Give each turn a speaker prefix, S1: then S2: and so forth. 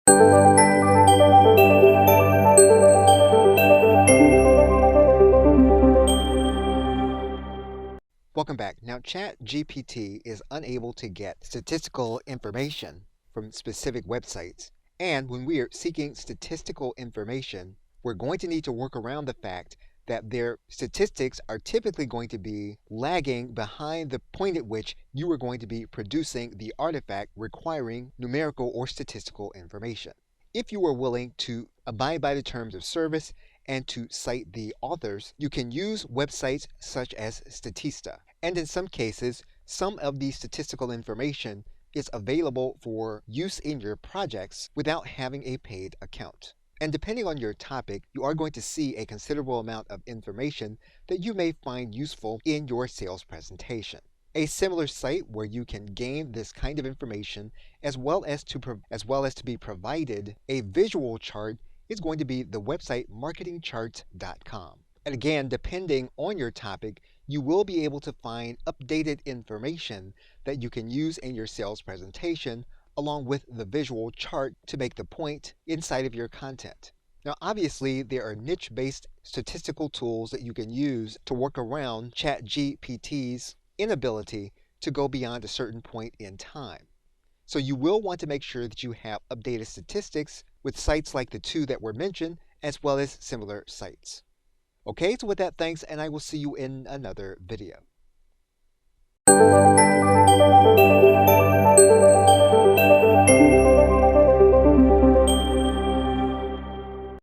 S1: Welcome back. Now, GPT is unable to get statistical information from specific websites. And when we are seeking statistical information, we're going to need to work around the fact that their statistics are typically going to be lagging behind the point at which you are going to be producing the artifact requiring numerical or statistical information. If you are willing to abide by the terms of service and to cite the authors, you can use websites such as Statista. And in some cases, some of the statistical information is available for use in your projects without having a paid account. And depending on your topic, you are going to see a considerable amount of information that you may find useful in your sales presentation. A similar site where you can gain this kind of information as well as to be provided a visual chart is going to be the website marketingcharts.com. And again, depending on your topic, you will be able to find updated information that you can use in your sales presentation along with the visual chart to make the point inside of your content. Now, obviously, there are niche-based statistical tools that you can use to work around ChatGPT's inability to go beyond a certain point in time. So you will want to make sure that you have updated statistics with sites like the two that were mentioned, as well as similar sites. Okay, so with that, thanks, and I will see you in another video.